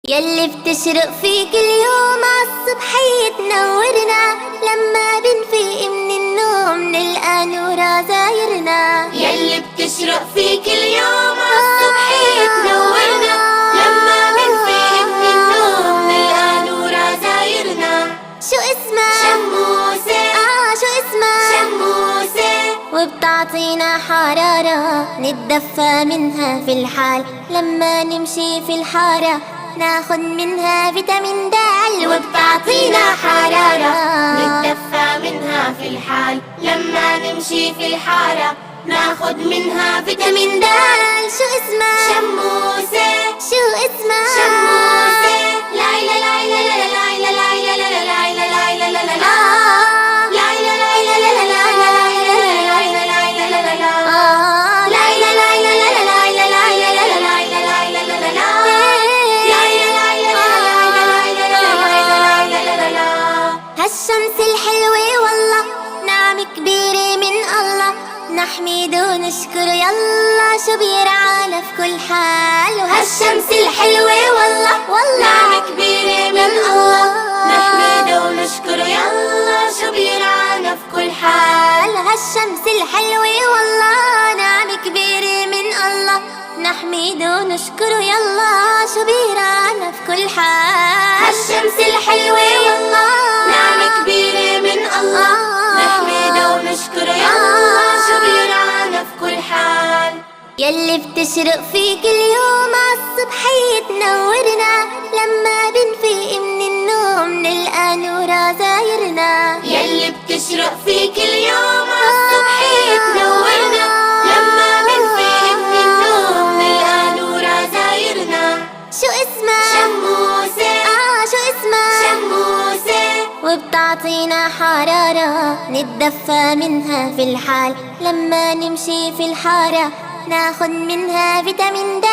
يلي بتشرق في كل يوم عالصبحية تنورنا، لما بنفيق من النوم نلقى نورا زايرنا. يلي بتشرق في كل يوم عالصبحية تنورنا، لما بنفيق من النوم نلقى نورا زايرنا. شو اسمها؟ شموسة. شو اسمها؟ شموسة. وبتعطينا حرارة نتدفى منها في الحال، لما نمشي في الحارة ناخد منها فيتامين د. وبتعطينا حرارة نتدفى منها في الحال، لما نمشي في الحارة ناخد منها فيتامين د. شو اسمها؟ شموسة. شو اسمها؟ شموسة. لا لا لا لا لا لا لا لا لا لا لا لا لا لا لا لا. هالشمس الحلوة والله نعمة كبيرة من الله، نحمد ونشكر يلا شو بيرعانا في كل حال. هالشمس الحلوة والله نعمة كبيرة من الله، نحمد ونشكر يلا شو بيرعانا في كل حال. هالشمس الحلوة والله نعمة كبيرة من الله، نحمد ونشكر يلا شو بيرعانا في كل حال. هالشمس الحلوة والله نعمة كبيرة من الله، نحمد ونشكر يلا شو بيرعانا في كل حال. يلي بتشرق في كل يوم عالصبحية تنورنا، لما بنفيق من النوم نلقى نورا زايرنا. يلي بتشرق في كل يوم عالصبحية تنورنا، لما بنفيق من النوم نلقى نورا زايرنا. شو اسمها؟ شموسة. شو اسمها؟ شموسة. وبتعطينا حرارة نتدفى منها في الحال، لما نمشي في الحارة ناخد منها فيتامين د.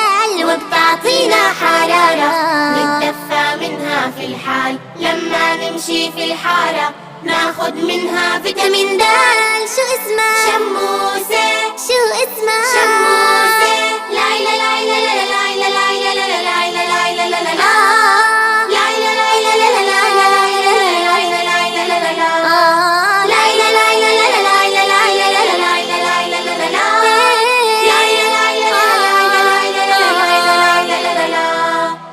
وبتعطينا حرارة نتدفى منها في الحال، لما نمشي في الحارة ناخد منها فيتامين د. شو اسمها؟ شموسة. شو اسمها؟ شموسة. لا لا لا لا لا لا لا لا لا لا لا لا لا لا لا.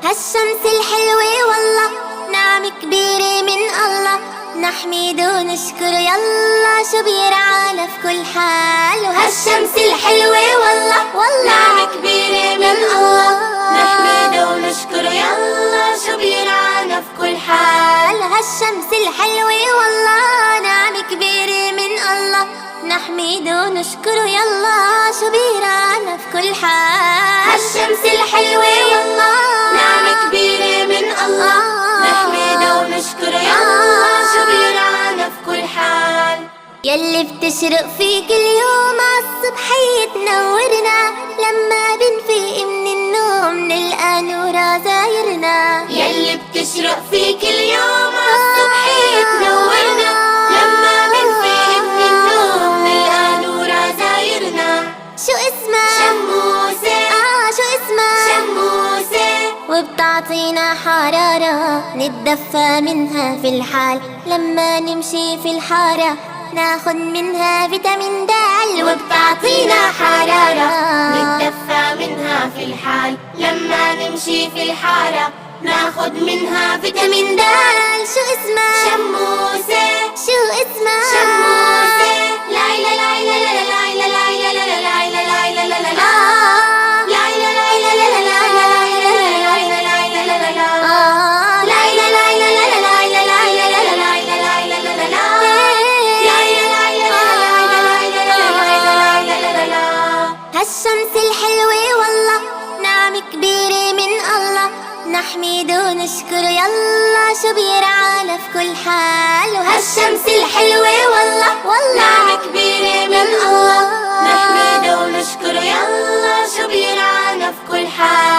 هالشمس الحلوة والله نعمة كبيرة من الله، نحمد ونشكر يلا شو بيرعانا في كل حال. هالشمس الحلوة والله نعمة كبيرة من الله، نحمد ونشكر يلا شو بيرعانا في كل حال. هالشمس الحلوة والله نعمة كبيرة من الله، نحمد ونشكر يلا شو بيرعانا في كل حال. هالشمس الحلوة والله نعمة كبيرة من الله، نحمد ونشكر يلا شو بيرعانا في كل حال. يلي بتشرق في كل يوم عالصبحية تنورنا، لما بنفيق من النوم نلقى نورا زايرنا. يلي بتشرق في كل يوم عالصبحية تنورنا، لما بنفيق من النوم نلقى نورا زايرنا. شو اسمها؟ شموسة. شو اسمها؟ شموسة. وبتعطينا حرارة نتدفى منها في الحال، لما نمشي في الحارة ناخد منها فيتامين د. وبتعطينا حرارة نتدفى منها في الحال، لما نمشي في الحارة ناخد منها فيتامين د. شو اسمها؟ شموسة. شو اسمها؟ شموسة. لا لا لا لا لا لا لا لا لا لا لا لا لا لا لا. هالشمس الحلوة والله نعمة كبيرة من الله، نحمد ونشكر يلا شو بيرعانا في كل حال. هالشمس الحلوة والله نعمة كبيرة من الله، نحمد ونشكر يلا شو بيرعانا في كل حال.